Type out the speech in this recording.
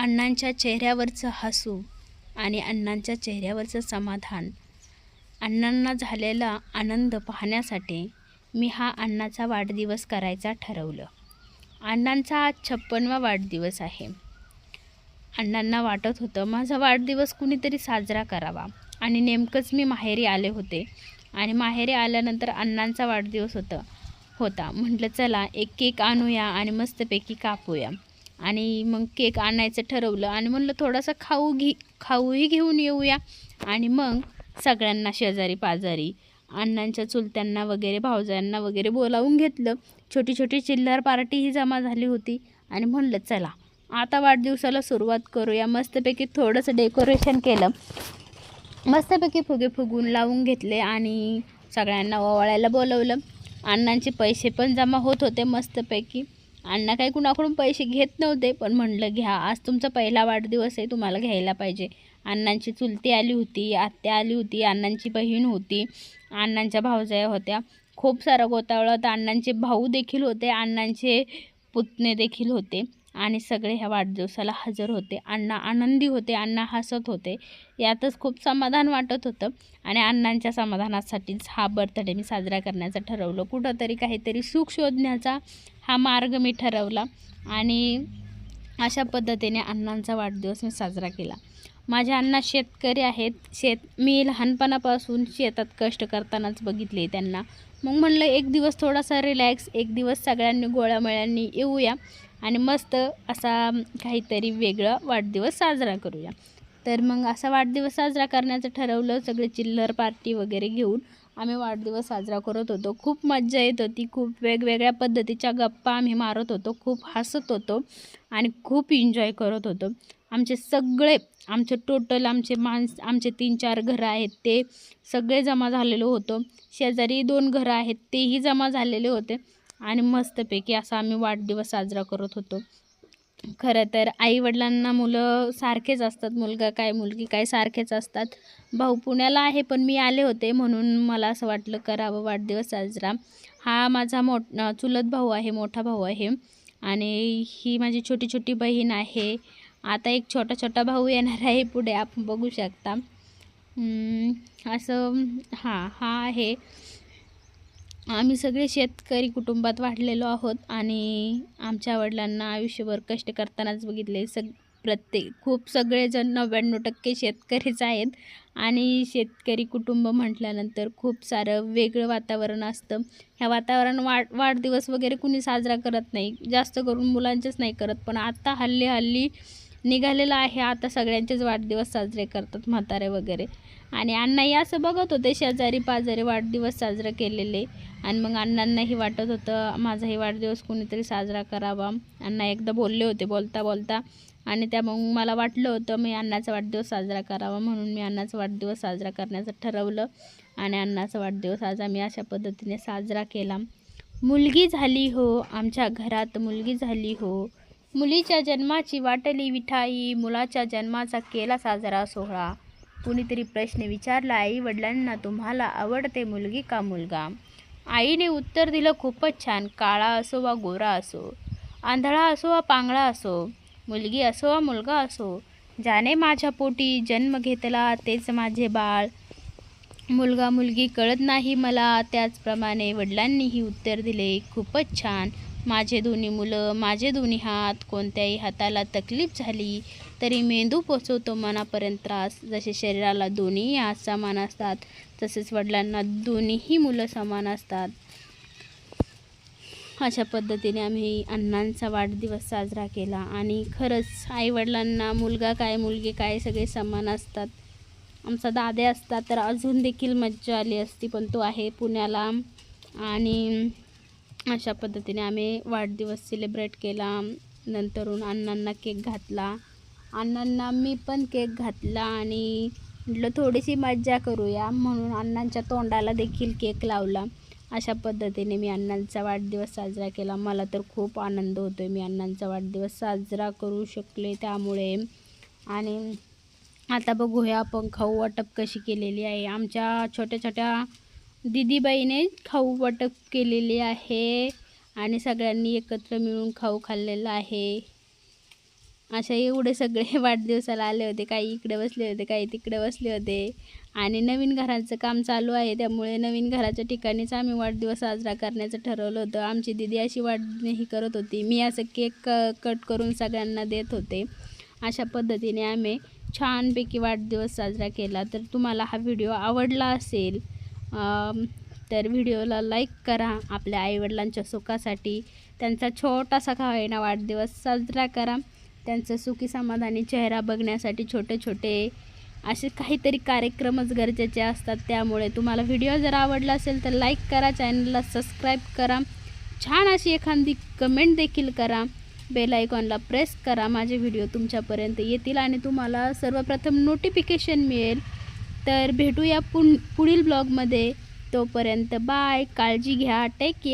अण्णांच्या चेहऱ्यावरचं हसू आणि अण्णांच्या चेहऱ्यावरचं समाधान, अण्णांना झालेला आनंद पाहण्यासाठी मी हा अण्णाचा वाढदिवस करायचा ठरवलं. अण्णांचा आज 56वा वाढदिवस आहे. अण्णांना वाटत होतं माझा वाढदिवस कुणीतरी साजरा करावा आणि नेमकंच मी माहेरी आले होते आणि माहेरी आल्यानंतर अण्णांचा वाढदिवस होता. म्हटलं चला एक केक आणूया आणि मस्तपैकी कापूया. आणि मग केक आणायचं ठरवलं आणि म्हणलं थोडासा खाऊही घेऊन येऊया. आणि मग सगळ्यांना शेजारी पाजारी अण्णांच्या चुलत्यांना वगैरे भावजांना वगैरे बोलावून घेतलं. छोटी छोटी चिल्लर पार्टीही जमा झाली होती आणि म्हणलं चला आता वाढदिवसाला सुरुवात करूया. मस्तपैकी थोडंसं डेकोरेशन केलं, मस्तपैकी फुगे फुगून लावून घेतले आणि सगळ्यांना ओवाळायला बोलवलं. अण्णांचे पैसे पण जमा होत होते मस्तपैकी. अण्णा काही कुणाकडून पैसे घेत नव्हते, पण म्हणलं घ्या, आज तुमचा पहिला वाढदिवस आहे, तुम्हाला घ्यायला पाहिजे. अण्णांची चुलती आली होती, आत्या आली होती, अण्णांची बहीण होती, अण्णांच्या भावजाया होत्या. खूप सारा गोतावळा होता. अण्णांचे भाऊ देखील होते, अण्णांचे पुतणे देखील होते आणि सगळे ह्या वाढदिवसाला हजर होते. अण्णा आनंदी होते, अण्णा हसत होते. यातच खूप समाधान वाटत होतं आणि अण्णांच्या समाधानासाठीच हा बर्थडे मी साजरा करण्याचं ठरवलं. कुठंतरी काहीतरी सुख शोधण्याचा हा मार्ग मी ठरवला आणि अशा पद्धतीने अण्णांचा वाढदिवस मी साजरा केला. माझे अण्णा शेतकरी आहेत. मी लहानपणापासून शेतात कष्ट करतानाच बघितले त्यांना. मग म्हणलं एक दिवस थोडासा रिलॅक्स, एक दिवस सगळ्यांनी गोळ्यामेळ्यांनी येऊया आणि मस्त असा काहीतरी वेगळा वाढदिवस साजरा करूया. तर मग असा वाढदिवस साजरा करण्याचं ठरवलं. सगळे चिल्लर पार्टी वगैरे घेऊन आम्ही वाढदिवस साजरा करत होतो. खूप मज्जा येत होती. खूप वेगवेगळ्या पद्धतीच्या गप्पा आम्ही मारत होतो, खूप हसत होतो आणि खूप एन्जॉय करत होतो. आमचे टोटल आमचे 3-4 घरं आहेत ते सगळे जमा झालेलो होतो. शेजारी 2 घरं आहेत तेही जमा झालेले होते आणि मस्तपैकी असा आम्ही वाढदिवस साजरा करत होतो. खरं तर आईवडिलांना मुलं सारखेच असतात, मुलगा काय मुलगी काय सारखेच असतात. भाऊ पुण्याला आहे, पण मी आले होते म्हणून मला असं वाटलं करावं वाढदिवस साजरा. हा माझा चुलत भाऊ आहे, मोठा भाऊ आहे आणि ही माझी छोटी छोटी बहीण आहे. आता एक छोटा भाऊ येणार आहे पुढे, आपण बघू शकता. असं हा आहे. आम्ही सगळे शेतकरी कुटुंबात वाढलेलो आहोत आणि आमच्या वडिलांना आयुष्यभर कष्ट करतानाच बघितले. खूप सगळेजण 99% शेतकरीच आहेत आणि शेतकरी कुटुंब म्हटल्यानंतर खूप सारं वेगळं वातावरण असतं. ह्या वातावरण वाढदिवस वगैरे कुणी साजरा करत नाही, जास्त करून मुलांचेच नाही करत. पण आता हल्ली निघालेलं आहे, आता सगळ्यांचेच वाढदिवस साजरे करतात, म्हातारे वगैरे. आणि अण्णाही असं बघत होते शेजारी पाजारी वाढदिवस साजरे केलेले आणि मग अण्णांनाही वाटत होतं माझाही वाढदिवस कोणीतरी साजरा करावा. अण्णा एकदा बोलले होते बोलता बोलता आणि मग मला वाटलं होतं मी अण्णाचा वाढदिवस साजरा करावा, म्हणून मी अण्णाचा वाढदिवस साजरा करण्याचं ठरवलं आणि अण्णाचा वाढदिवस आज आम्ही अशा पद्धतीने साजरा केला. मुलगी झाली हो, आमच्या घरात मुलगी झाली हो. मुलीच्या जन्माची वाटली विठाई, मुलाच्या जन्माचा केला साजरा सोहळा. कुणीतरी प्रश्न विचारला आई वडिलांना, तुम्हाला आवडते मुलगी का मुलगा? आईने उत्तर दिलं खूपच छान, काळा असो वा गोरा असो, आंधळा असो वा पांगळा असो, मुलगी असो वा मुलगा असो, ज्याने माझ्या पोटी जन्म घेतला तेच माझे बाळ. मुलगा मुलगी कळत नाही मला. त्याचप्रमाणे वडिलांनीही उत्तर दिले खूपच छान, माझे दोन्ही मुलं, माझे दोन्ही हात. कोणत्याही हाताला तकलीफ झाली तरी मेंदू पोचवतो मनापर्यंत त्रास. जसे शरीराला दोन्ही हात समान असतात, तसेच वडिलांना दोन्हीही मुलं समान असतात. अशा पद्धतीने आम्ही अण्णांचा वाढदिवस साजरा केला आणि खरंच आईवडिलांना मुलगा काय मुलगी काय सगळे समान असतात. आमचा दादा असता तर अजून देखील मज्जा आली असती, पण तो आहे पुण्याला. आणि अशा पद्धतीने आम्ही वाढदिवस सेलिब्रेट केला. नंतरून अण्णांना केक घातला, अण्णांना मी पण केक घातला आणि म्हटलं थोडीशी मज्जा करूया म्हणून अण्णांच्या तोंडाला देखील केक लावला. अशा पद्धतीने मी अण्णांचा वाढदिवस साजरा केला. मला तर खूप आनंद होतो आहे मी अण्णांचा वाढदिवस साजरा करू शकले त्यामुळे. आणि आता बघूया आपण खाऊ वाटप कशी केलेली आहे. आमच्या छोट्या छोट्या दीदीबाईने खाऊ वाटप केलेली आहे आणि सगळ्यांनी एकत्र मिळून खाऊ खाल्लेला आहे. अशा एवढे सगळे वाढदिवसाला आले होते. काही इकडे बसले होते, काही तिकडे बसले होते. आणि नवीन घराचं काम चालू आहे, त्यामुळे नवीन घराच्या ठिकाणीच आम्ही वाढदिवस साजरा करण्याचं ठरवलं होतं. आमची दीदी अशी हे करत होती, मी असं केक कट करून सगळ्यांना देत होते. अशा पद्धतीने आम्ही छानपैकी वाढदिवस साजरा केला. तर तुम्हाला हा व्हिडिओ आवडला असेल तर व्हिडिओला लाईक करा. आपल्या आईवडिलांच्या सुखासाठी त्यांचा छोटासा का होईना वाढदिवस साजरा करा. त्यांचं सुखी समाधानी चेहरा बघण्यासाठी छोटे छोटे असे काहीतरी कार्यक्रमच गरजेचे असतात. त्यामुळे तुम्हाला व्हिडिओ जर आवडला असेल तर लाईक करा, चॅनलला सबस्क्राईब करा, छान अशी एखादी कमेंट देखील करा, बेल आयकॉनला प्रेस करा. माझे व्हिडिओ तुमच्यापर्यंत येतील आणि तुम्हाला सर्वप्रथम नोटिफिकेशन मिळेल. तर भेटूया पुढील ब्लॉगमध्ये. तोपर्यंत बाय, काळजी घ्या, टेक केअर.